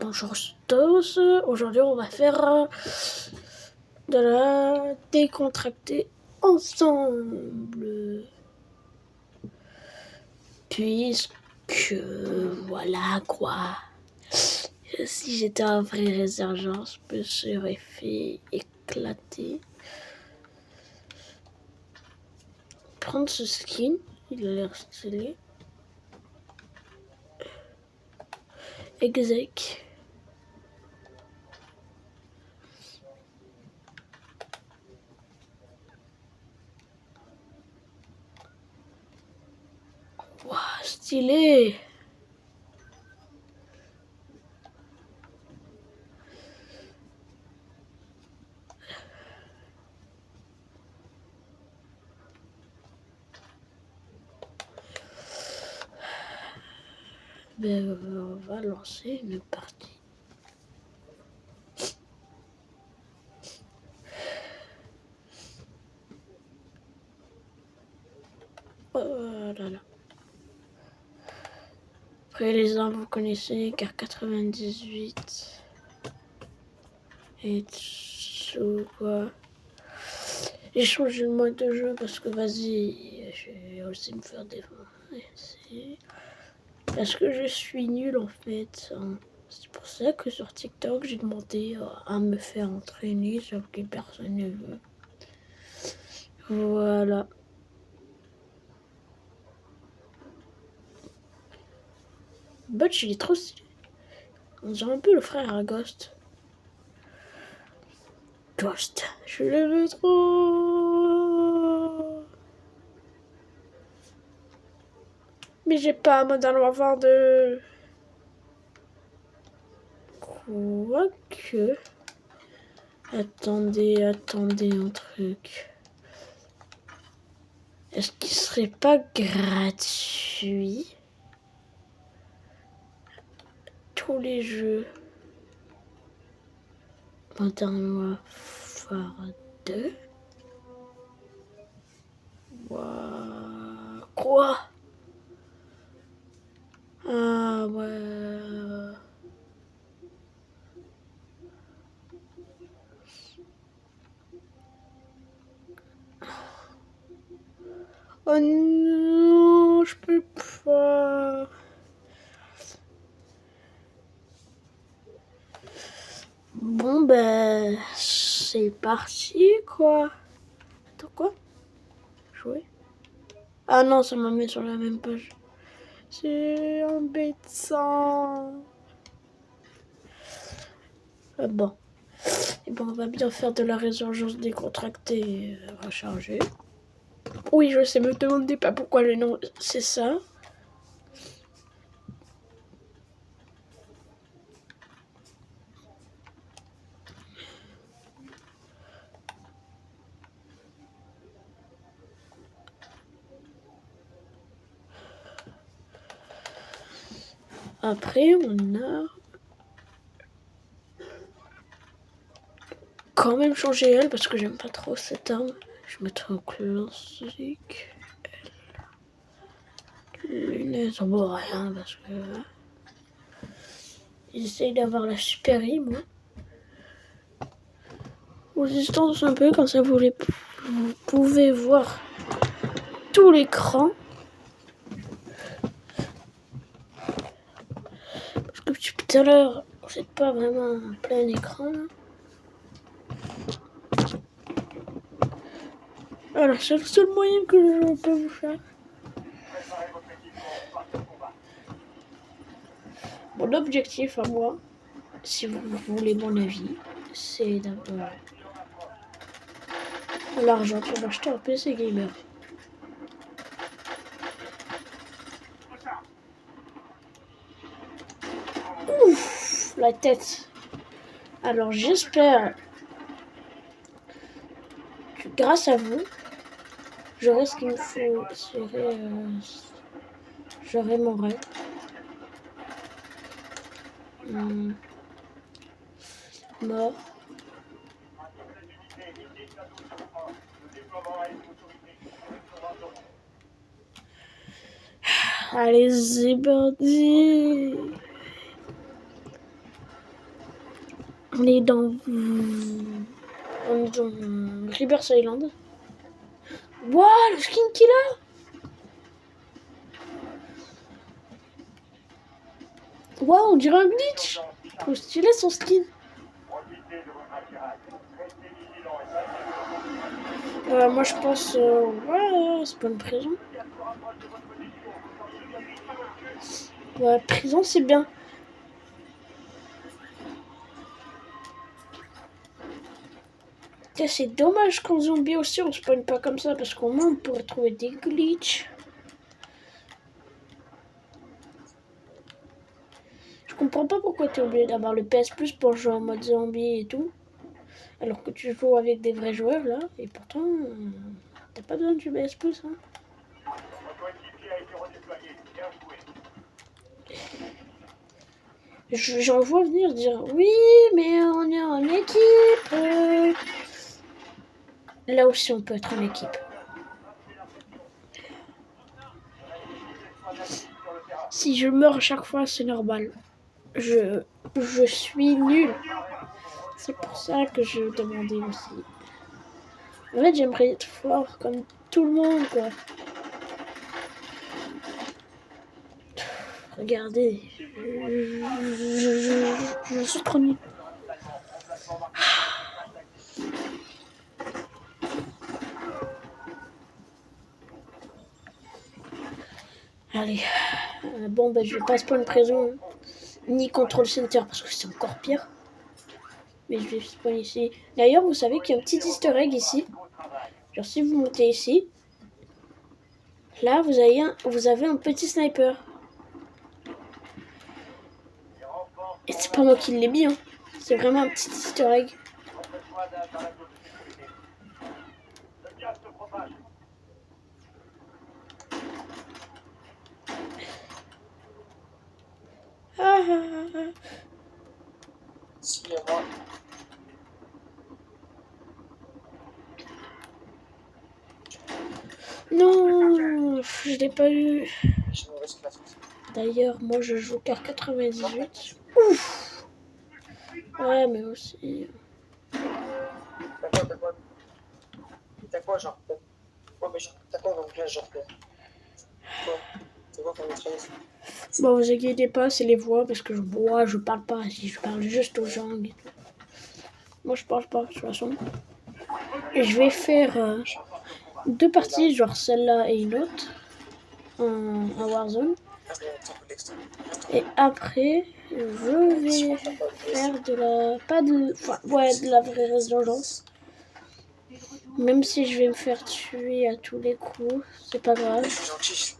Bonjour tous, aujourd'hui on va faire de la décontractée ensemble. Puisque voilà quoi. Si j'étais un vrai réservoir, je me serais fait éclater. Prendre ce skin, il a l'air stylé. Exec. Waouh, stylé. Ben, on va lancer une partie. Oh là là. Après les armes, vous connaissez, car 98 et tout quoi. J'ai changé le mode de jeu parce que vas-y, je vais aussi me faire défoncer. Parce que je suis nul en fait. C'est pour ça que sur TikTok j'ai demandé à me faire entraîner, sauf que personne ne veut. Voilà. Butch il est trop stylé. On dirait un peu le frère à Ghost. Ghost, je le veux trop. Mais j'ai pas Modern Warfare 2. Quoique. Attendez un truc. Est-ce qu'il serait pas gratuit? Tous les jeux Modern Warfare 2. Wow. Quoi? Ah ouais. Oh non, je peux pas. Bon ben, c'est parti quoi. Attends quoi? Jouer? Ah non, ça m'a mis sur la même page. C'est embêtant. Ah bon. Et bon, on va bien faire de la résurgence décontractée rechargée. Oui, je sais, me demandez pas pourquoi le nom, c'est ça. Après, on a quand même changé elle parce que j'aime pas trop cette arme. Je mettrai au classique. Lunettes, bon rien parce que j'essaye d'avoir la super moi. Résistance un peu comme ça vous pouvez voir tout l'écran. Parce que depuis tout à l'heure, c'est pas vraiment un plein écran là. Voilà, c'est le seul moyen que je peux vous faire. Mon objectif à moi, si vous voulez mon avis, c'est d'avoir l'argent pour acheter un PC gamer. Ouf, la tête. Alors j'espère que grâce à vous, j'aurai ce qu'il me faut. J'aurai mon rêve. Mort. Allez, c'est parti. On est dans... On est dans Rebirth Island. Waouh, le skin qu'il a! Waouh, on dirait un glitch! Trop stylé son skin. Moi je pense... ouais, c'est pas une prison. Ouais, prison c'est bien. C'est dommage qu'en zombie aussi on spawn pas comme ça parce qu'au moins on pourrait trouver des glitches. Je comprends pas pourquoi t'es obligé d'avoir le PS Plus pour jouer en mode zombie et tout. Alors que tu joues avec des vrais joueurs là, et pourtant t'as pas besoin du PS Plus. Hein. J'en vois venir dire oui, mais on est en équipe. Là aussi on peut être en équipe. Si je meurs à chaque fois, c'est normal. Je suis nul. C'est pour ça que je demandais aussi. En fait, j'aimerais être fort comme tout le monde, quoi. Regardez. Je suis trop nul. Allez. Bon, bah, je vais pas spawn prison. Ni control center parce que c'est encore pire. Mais je vais spawn ici. D'ailleurs, vous savez qu'il y a un petit easter egg ici. Genre, si vous montez ici, là, vous avez un petit sniper. Et c'est pas moi qui l'ai mis, hein. C'est vraiment un petit easter egg. Non, je l'ai pas eu. D'ailleurs, moi je joue car 98. Ouf. Ouais, mais aussi. T'as quoi, genre? Ouais, mais t'as quoi comme classe, genre? Quoi? C'est quoi comme maîtrise? Bon, vous inquiétez pas, c'est les voix parce que je parle pas ici, je parle juste aux gens et tout. Moi je parle pas de toute façon. Et je vais faire 2 parties, genre celle-là et une autre, en Warzone. Et après, je vais faire de la... Pas de... Enfin, ouais, de la vraie résidence. Même si je vais me faire tuer à tous les coups, c'est pas grave. Je suis gentil.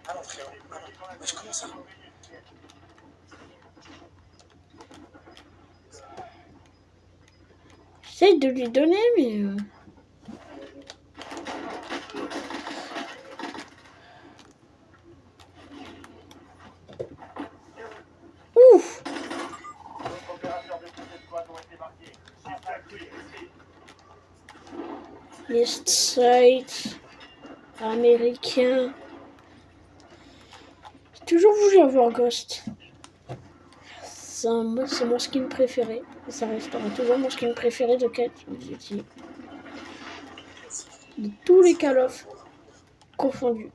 Ah non, frérot. Ah non. Mais je commence à... J'essaie de lui donner, mais... Ouf! Les sites américains. J'ai toujours voulu avoir Ghost. C'est mon skin préféré. Et ça restera toujours mon skin préféré de Call of Duty. De tous les Call of confondus.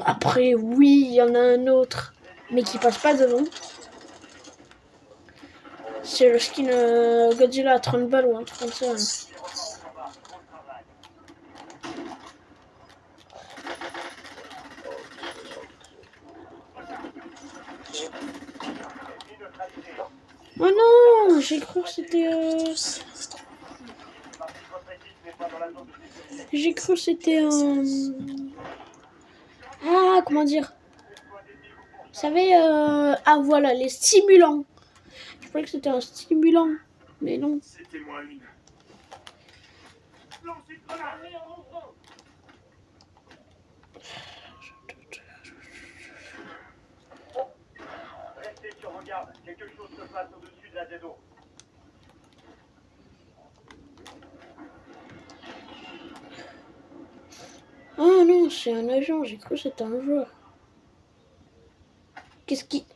Après, oui, il y en a un autre, mais qui passe pas devant. C'est le skin Godzilla à 30 balles ou un truc comme ça. Là. Oh non, j'ai cru que c'était... J'ai cru que c'était un... Ah, comment dire? Vous savez, ah voilà, les stimulants. Je croyais que c'était un stimulant, mais non. C'était-moi une. Regarde, quelque chose se passe au-dessus de la ZO. Ah non, c'est un agent, j'ai cru que c'était un joueur. Qu'est-ce qui...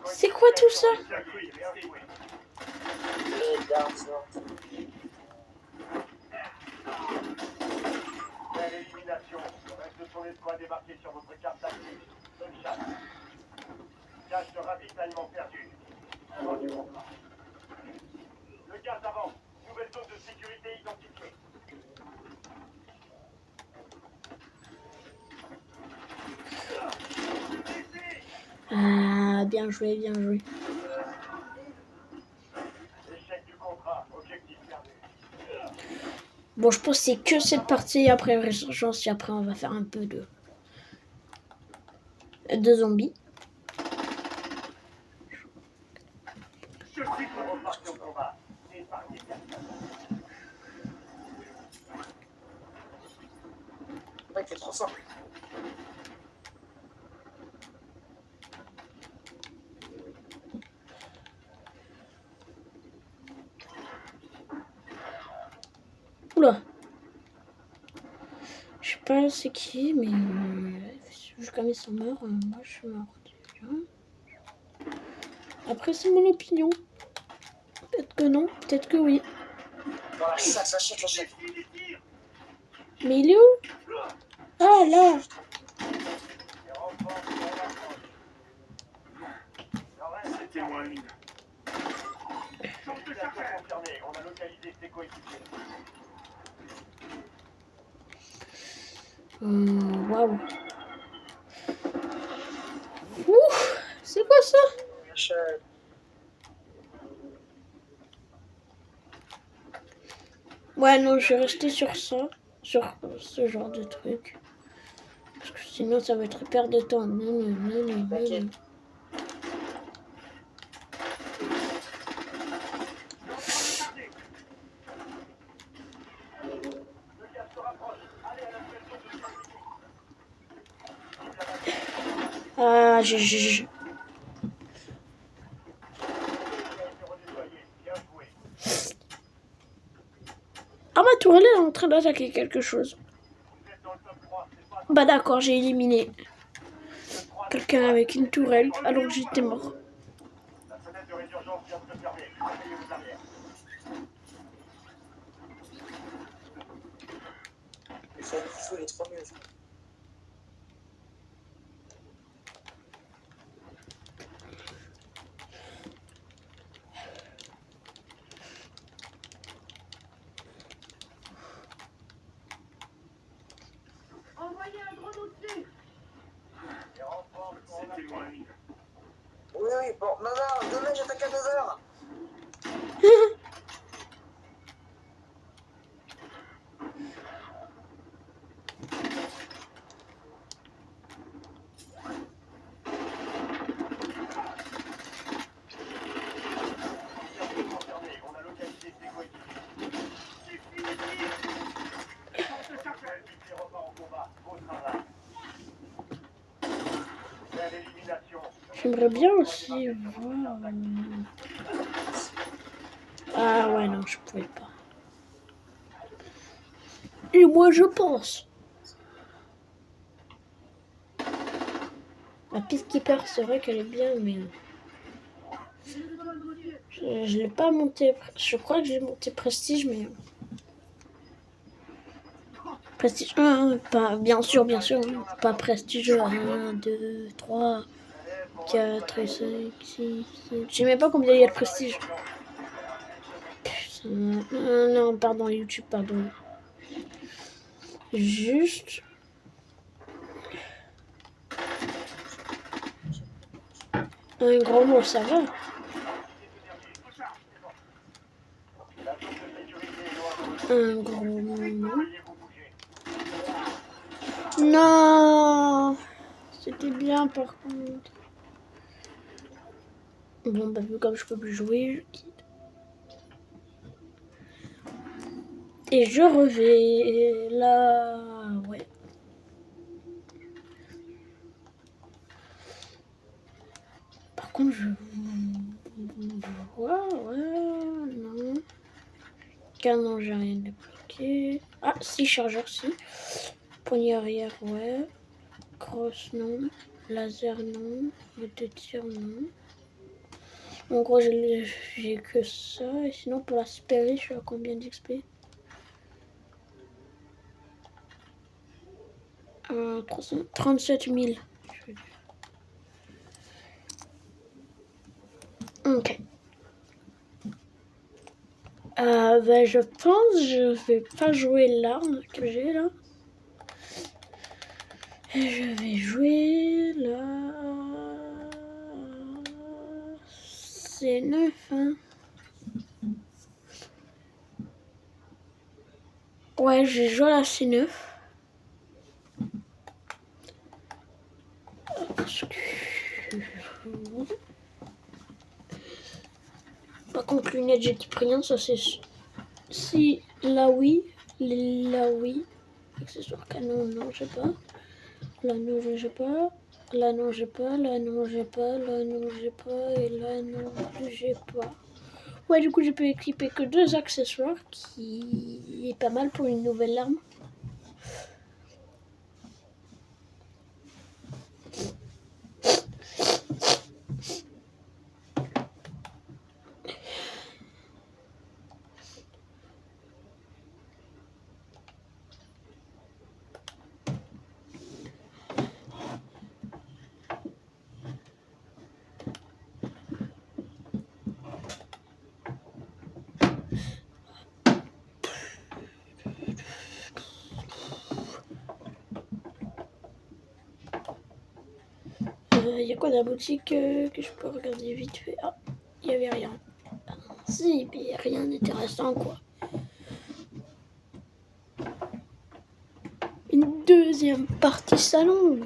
C'est quoi tout ça? Les Dark. Belle élimination. Le reste de son escouade débarqué sur votre carte d'actif. Bonne chasse. Cache de ravitaillement perdu. Avant du contrat. Le gaz avance. Nouvelle zone de sécurité identifiée. Ah, bien joué, bien joué. Échec du contrat. Objectif perdu. Bon, je pense que c'est que cette partie après Résurgence et après on va faire un peu de zombies. Je suis reparti au combat. Épargnez personne. Ouais, il fait trop simple. Oula. Je sais pas c'est qui, mais vu comme ils sont morts, moi je suis mort déjà. Après c'est mon opinion. Peut-être que non, peut-être que oui. Dans la chatte, la chatte, la chatte. Mais il est où? Ah là. Les renforts sont en approche. Le reste, c'était moi. Situation confirmée. On a localisé ses coéquipiers. Waouh. Ouf. C'est quoi ça? La chatte. Ouais non, je vais rester sur ça. Sur ce genre de truc. Parce que sinon ça va être perte de temps. Non, non, non, non, non, non. Le gaz se rapproche. Allez à la nouvelle zone de sécurité. Ah, Il a été redéployé. Bien joué. Ah, ma tourelle est en train d'attaquer quelque chose. Vous êtes dans le top 3. C'est pas Bah d'accord, j'ai éliminé le 3. quelqu'un avec une tourelle alors que j'étais mort. La fenêtre de résurgence vient de se fermer. Surveillez vos arrières. Il faut le feu, il est trop mieux. Envoyez un drone au-dessus. Les renforts sont en approche. Oui, oui, bon. Non, non, demain j'attaque à 9h. Confirmé. On a localisé ses coéquipiers. Coéquipier repart au combat. Beau travail. Belle élimination. J'aimerais bien aussi voir... Ah ouais, non, je pouvais pas. Et moi, je pense. La Peacekeeper, c'est vrai qu'elle est bien, mais... Je l'ai pas monté... Je crois que j'ai monté Prestige, mais... Prestige 1, pas... Bien sûr, pas Prestige 1, 2, 3, 4, 5, 6, 7... Je sais même pas combien il y a de Prestige. Non, pardon, YouTube, pardon. Juste... Un grand mot, ça va. Un gros mot. Non, c'était bien par contre. Bon, bah vu comme je peux plus jouer, je quitte. Et je revais là, ouais. contre, je vois, ouais, non. Canon, j'ai rien débloqué. Ah, si, chargeur, si. Poignée arrière, ouais. Crosse, non. Laser, non. Botte de tir, non. En gros, j'ai que ça. Et sinon, pour la Sperry, je suis à combien d'XP? 37 000. Ok. Ben, je pense je vais pas jouer l'arme que j'ai là. Et je vais jouer la C9. Hein. Ouais, je vais jouer à la C9. Par contre, lunettes, j'ai pris rien, ça c'est. Si, là oui. Là oui. Accessoire canon, non, j'ai pas. Là non, j'ai pas. Là non, j'ai pas. Là non, j'ai pas. Là non, j'ai pas. Et là non plus, j'ai pas. Ouais, du coup, je peux équiper que 2 accessoires, qui est pas mal pour une nouvelle arme. Il y a quoi dans la boutique que je peux regarder vite fait? Ah, il y avait rien. Si, mais rien d'intéressant, quoi. Une deuxième partie salon.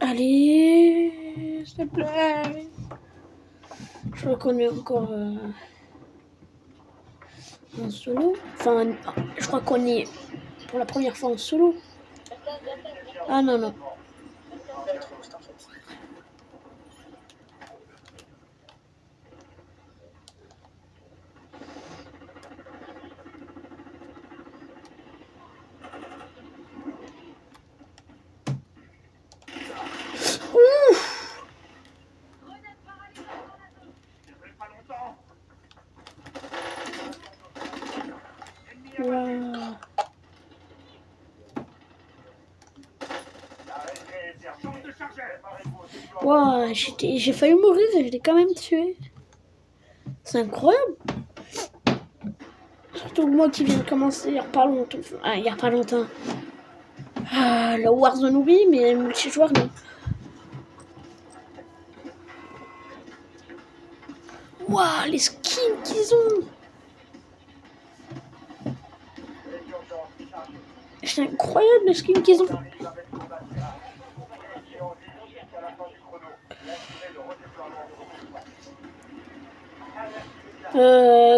Allez, s'il te plaît. Je crois qu'on est encore en solo. Enfin, je crois qu'on est pour la première fois en solo. Ah non, non. Waouh. Waouh, j'ai failli mourir et je l'ai quand même tué. C'est incroyable. Surtout moi qui viens de commencer il n'y a pas longtemps. Ah, il n'y a pas longtemps. Ah, la Warzone oui, mais le multijoueur non. Waouh, les skins qu'ils ont. C'est incroyable les skins qu'ils ont.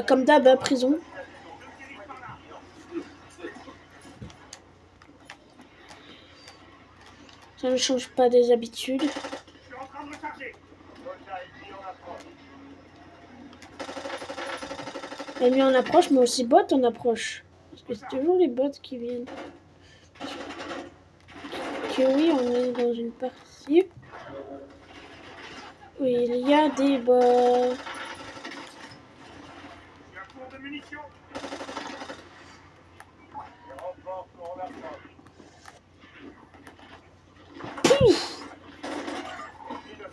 Comme d'hab, prison. Ça ne change pas des habitudes. Ennemi en approche, mais aussi bot en approche. Parce que c'est toujours les bots qui viennent. Que oui, on est dans une partie où il y a des bots.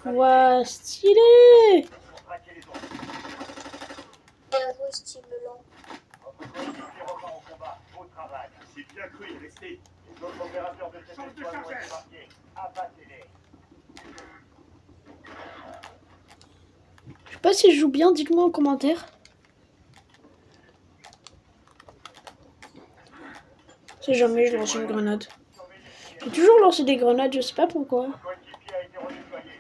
Ouah, stylé! Héros stimulant. C'est bien cru, restez. Les autres opérateurs de cette étoile vont être marqués. Abattez-les. Je sais pas si je joue bien, dites-moi en commentaire. Si jamais je lance une grenade. J'ai toujours lancé des grenades, je sais pas pourquoi. Coéquipier a été redéployé.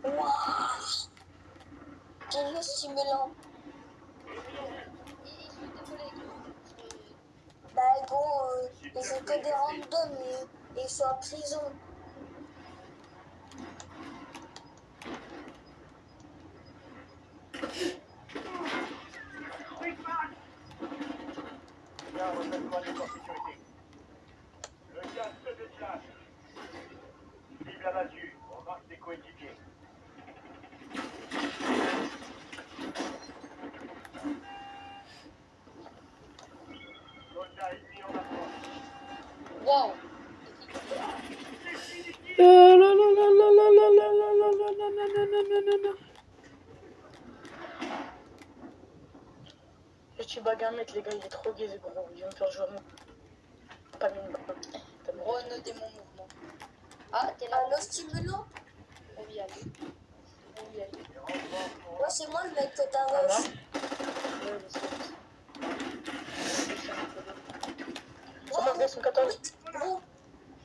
Waouh. Héros stimulant. Ils sont que des randoms et ils sont en prison. Bien, rejoins-toi des forces sécurité. Le gaz se déplace. Vive la battue, on marque des coéquipiers. Soldat ennemi en approche. Waouh. La, la, la, la, la, la, la, la, la, la, la, la, la, la, la. Je suis bagarre mec les gars, il est trop gay gros. Il va me faire jouer à moi. Pas même pas. Renotez mon mouvement. Ah, t'es là. Allo, stimulant? On va y aller. On va y aller. Ouais, c'est moi le mec que t'as Ah, rush. Ouais, mais c'est Ouais, bon, 114. gros.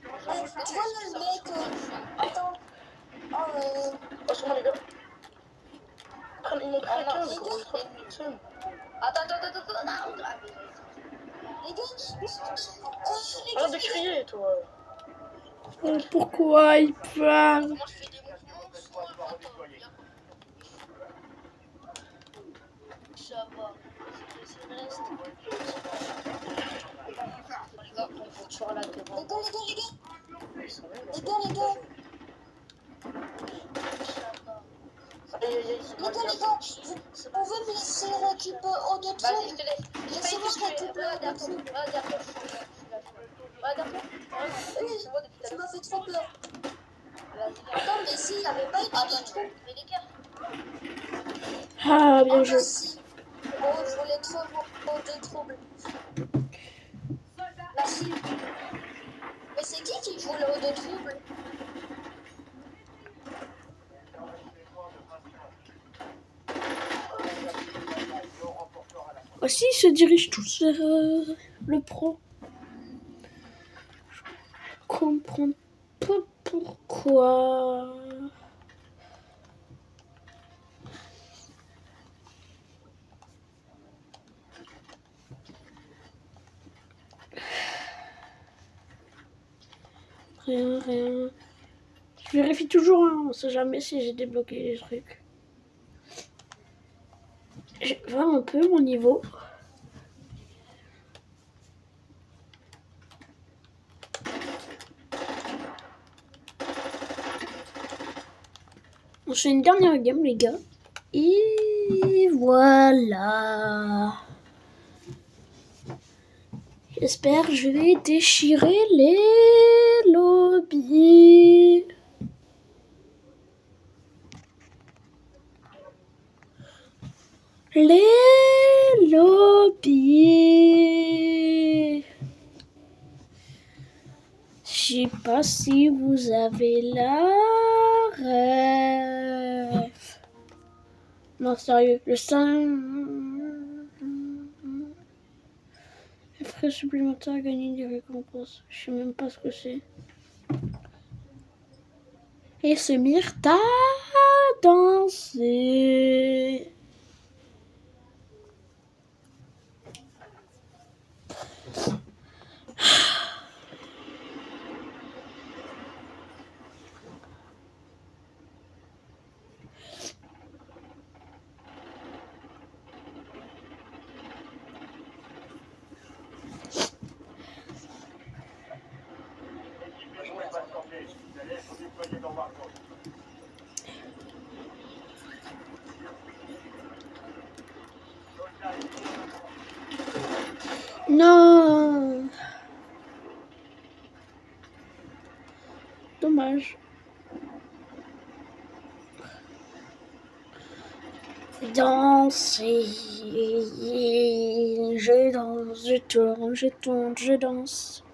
Tu vois le mec attends. Oh, sur moi les gars. Ils m'ont pris à 15 gros, j'ai trop de seum. Attends, non. Les gars, Arrête de crier toi. Pourquoi il parle? Comment je fais des mouvements? Ça va. C'est le reste. Les gars, on faut toujours la devant. les gars. Ils sont là, Les gars. Aïe, ils sont Les gars, vous pouvez me laisser récupérer au de Vas-y, je trucs. te laisse. Laissez-moi récupérer au de trucs. Tu m'as fait trop peur. Attends, mais si, il n'y avait pas eu de trucs. Mais les gars, Ah, bien Ah, joué. si. Oh, je voulais trop au de troubles. Merci. Mais c'est qui joue le haut de trouble? Voici, ils se dirigent tous vers le pro. Je comprends pas pourquoi. Rien. Je vérifie toujours, hein, on sait jamais si j'ai débloqué les trucs. J'ai vraiment un peu mon niveau. On fait une dernière game, les gars. Et voilà. J'espère que je vais déchirer les lobbies. Les lobbies. Je sais pas si vous avez la rêve. Non, sérieux, le 5... Frais supplémentaires à gagner des récompenses. Je sais même pas ce que c'est. Et se mirent à danser. Équipez-vous et patientez. Vous allez être déployés dans Warzone. Soldat ennemi en approche. Non. Dommage. Danser. Je danse, je tourne, je tourne, je danse.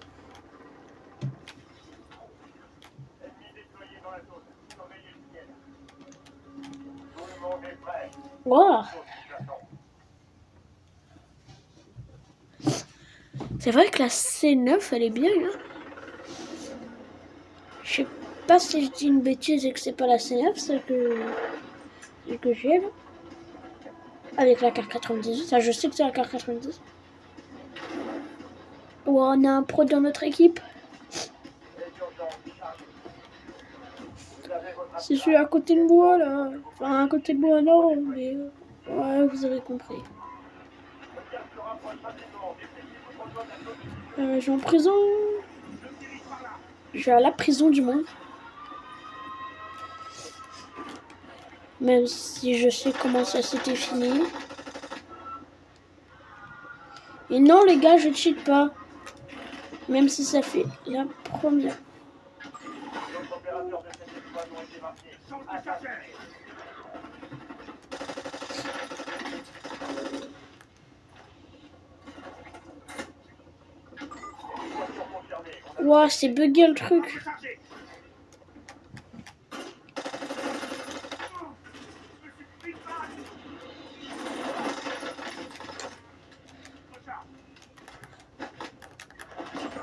Ennemis déployés dans la zone. Surveillez le ciel. Tout le monde est prêt. Wow. Sauf si j'attends. C'est vrai que la C9, elle est bien. Hein. Je sais pas si je dis une bêtise et que c'est pas la C9, celle que j'ai là. Avec la carte 98. Ça, je sais que c'est la carte 90. Oh, on a un pro dans notre équipe. Les urgences, Charles. Vous avez votre C'est celui à côté de moi, là. Enfin, à côté de moi, non, mais... ouais, vous avez compris. Le gaz se rapproche rapidement. Détectez votre zone à zone. Je vais en prison. Je vais à la prison, du moins. Même si je sais comment ça s'était fini. Et non, les gars, je cheat pas. Même si ça fait la première. Les opérateurs de cette escouade ont été marqués. Attaquez. Évacuation confirmée. On a Ouah, c'est bugué le truc.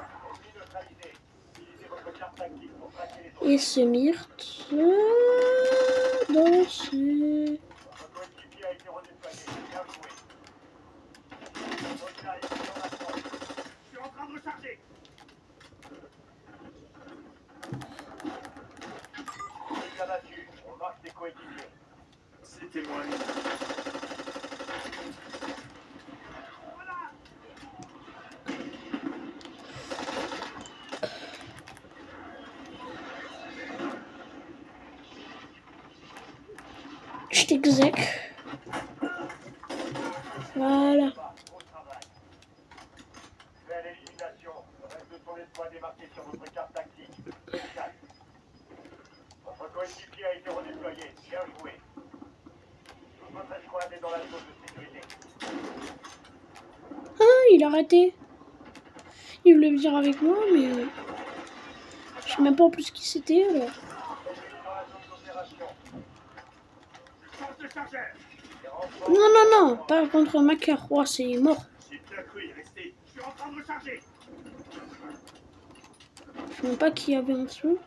ennemi neutralisé. Utilisez votre carte tactique pour traquer les autres. Et ce myrte. Danser. Votre coéquipier a été redéployé. Bien joué. Soldat ici en approche. Je suis en train de recharger. Bien battu. On marque des coéquipiers. C'était moi. Je t'exèque. Voilà. Au travail. Belle élimination. Le reste de son escouade est marqué sur votre carte tactique. Félicitations. Votre coéquipier a été redéployé. Bien joué. Toute votre escouade est dans la zone de sécurité. Ah, il a raté. Il voulait venir avec moi, mais... je sais même pas en plus qui c'était, alors. Ennemi dans la zone d'opération. Change de chargeur. Les renforts. Non, non, non, pas contre Macar. Oh, c'est mort. J'ai bien cru y rester. Je suis en train de recharger. Je sais même pas qui y avait en dessous.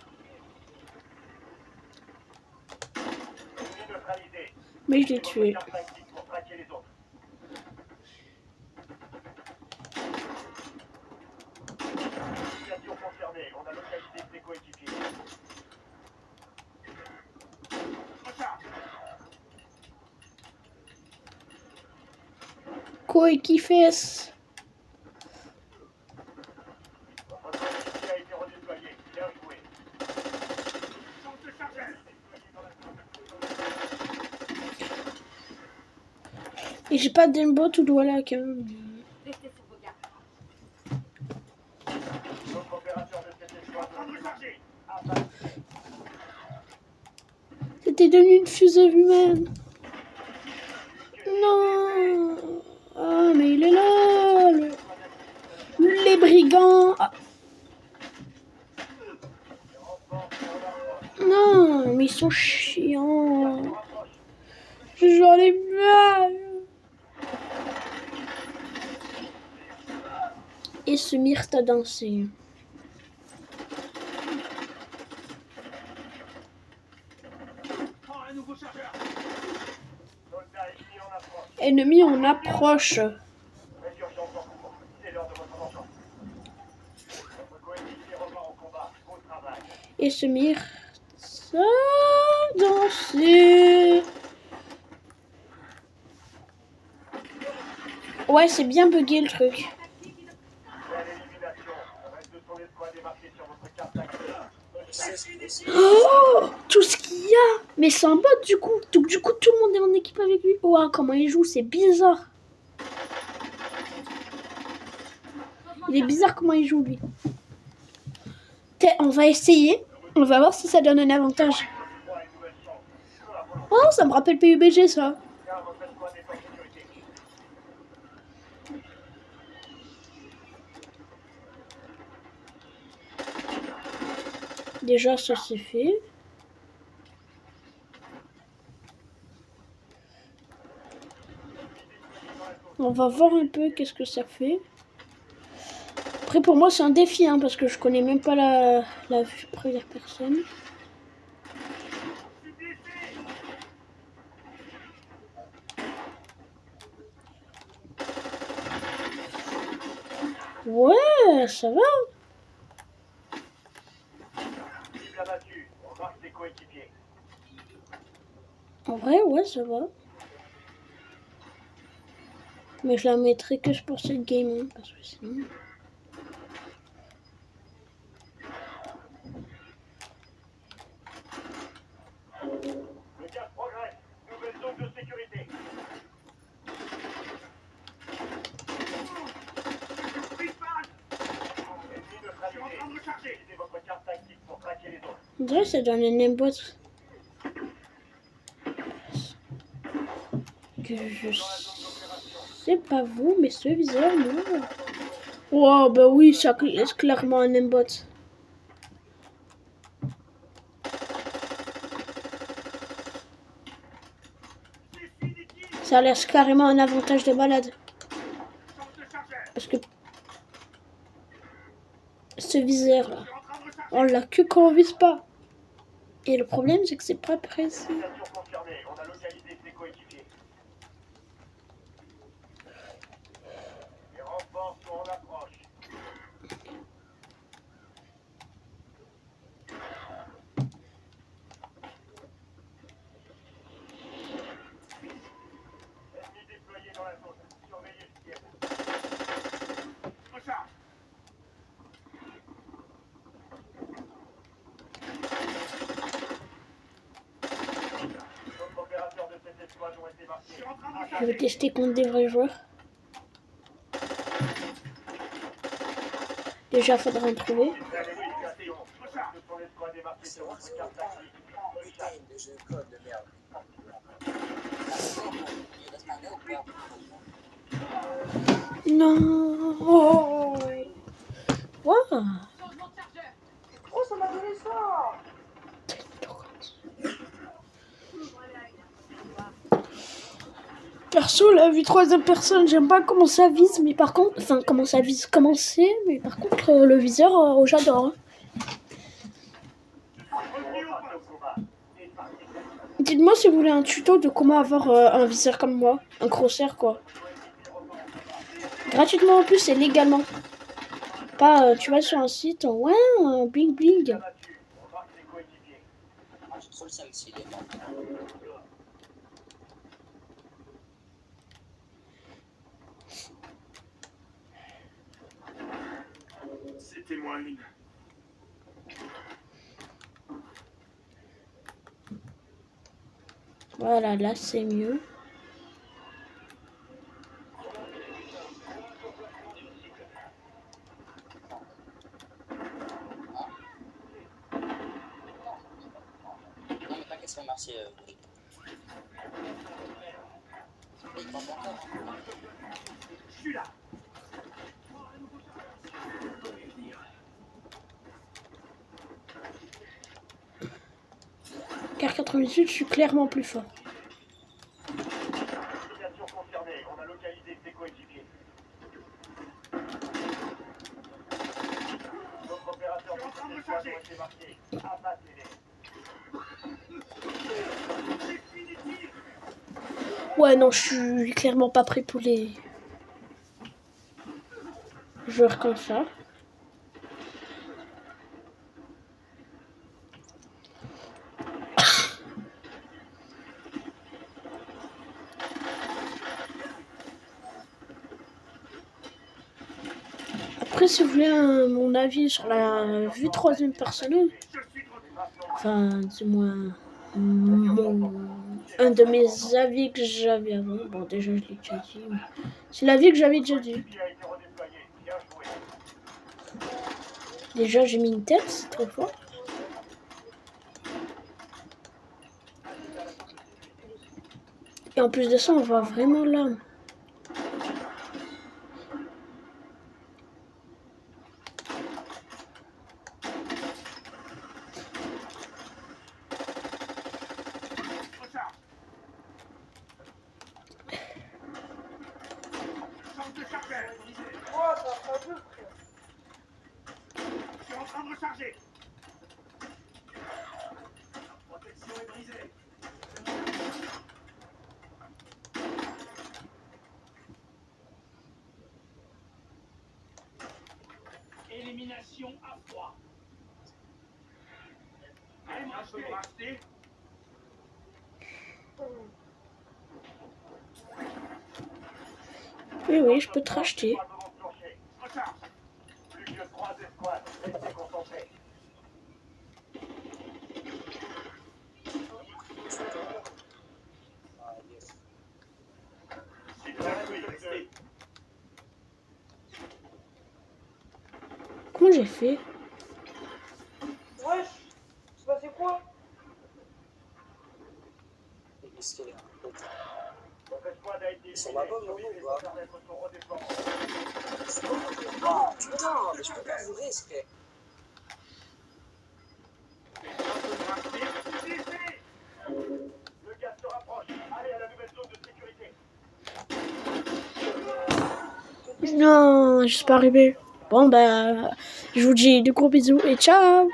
Ennemi neutralisé. Mais je l'ai Votre tué. carte tactique pour traquer les autres. Situation confirmée. On a localisé ses coéquipiers. Recharge. Coéquifesse. Votre coéquipier a été redéployé. Bien joué. Change de chargeur. Et j'ai pas d'aimbot ou doigt là, quand même. Restez sur vos gardes. Notre opérateur de cette escouade en train de recharger. Attaque. C'était devenu une fusée humaine. Non. Ah, mais il est là. Les brigands. Ah. Non, mais ils sont chiants. J'en ai marre. Et se mirent à danser. Prends un nouveau chargeur. Soldat ennemi en approche. Ennemi en approche. Résurgence en cours. C'est l'heure de votre vengeance. Votre coéquipier repart au combat. Au travail. Et se mirent à danser. Ouais, c'est bien bugué le truc. Belle élimination. Le reste de son escouade est marqué sur votre carte tactique. Oh, tout ce qu'il y a. Mais c'est un bot du coup. Donc du coup, tout le monde est en équipe avec lui. Oh, comment il joue, c'est bizarre. Il est bizarre comment il joue lui. On va essayer. On va voir si ça donne un avantage. Oh, ça me rappelle PUBG ça. Car votre escouade est en sécurité. Déjà, ça c'est fait. On va voir un peu qu'est-ce que ça fait. Après, pour moi, c'est un défi, hein, parce que je connais même pas la première personne. Ouais, ça va. Cible abattue. On marque ses coéquipiers. En vrai, ouais, ça va. Mais je la mettrai que pour cette game, hein, parce que sinon... Le gaz progresse. Nouvelle zone de sécurité. Ennemi neutralisé. Utilisez votre carte tactique pour traquer les autres. On dirait que ça donne un aimbot. Que je sais pas vous, mais ce viseur, non. Oh, bah oui, c'est clairement un aimbot. Ça laisse carrément un avantage de balade. Parce que ce viseur là, on l'a que quand on vise pas. Et le problème c'est que c'est pas précis. Localisation confirmée. On a localisé ses coéquipiers. Les renforts sont en approche. Ennemis déployés dans la zone. Surveillez le ciel. Recharge. D'autres opérateurs de cette escouade ont été marqués. Je vais tester contre des vrais joueurs. Déjà faudra en trouver. Son escouade est marquée sur votre carte tactique. Putain, de jeu code de merde. Non. Oh. Wow. Changement de chargeur. Oh, ça m'a donné ça. Perso, la vue troisième personne, j'aime pas comment ça vise, mais par contre, enfin comment ça vise, comment c'est, mais par contre le viseur, j'adore. Hein. Dites-moi si vous voulez un tuto de comment avoir un viseur comme moi, un crosshair quoi. Gratuitement en plus et légalement. Pas, tu vas sur un site, ouais, bling bling. Ah, j'ai trop le seum s'il est mort. C'était moi une. Voilà, là c'est mieux. Non, mais t'inquiète, ça va merci. Il prend mon corps. Je suis là. Car 98, je suis clairement plus fort. Localisation confirmée. On a localisé ses coéquipiers. D'autres opérateurs de cette escouade ont été marqués. Abattez-les. Ouais, non, je suis clairement pas prêt pour les joueurs comme ça. Après, si vous voulez mon avis sur la vue troisième personne, enfin, du moins, un de mes avis que j'avais avant. Bon, déjà, je l'ai déjà dit. C'est l'avis que j'avais déjà dit. Qui a été redéployé. Bien joué. Déjà, j'ai mis une tête, c'est trop fort. Et en plus de ça, on voit vraiment l'âme. Recharge. Change de chargeur. Oh, ça fait un peu, frère. Je suis en train de recharger. Protection est brisée. élimination à froid. Allez, me racheter. Oui, je peux te racheter. Plus que 3 escouades, restez concentrés. Ah, yes. C'est gratuit, restez. Comment j'ai fait? Wesh, c'est passé quoi? Et qu'est-ce qu'il y a? Votre escouade a été Ils sont là-bas, non, éliminée. ou pas? Permettre son redéploiement. Oh putain, mais je peux pas vous risquer. Le gaz se rapproche. Allez à la nouvelle zone de sécurité. Non, je suis pas arrivé. Bon, bah, je vous dis de gros bisous et ciao!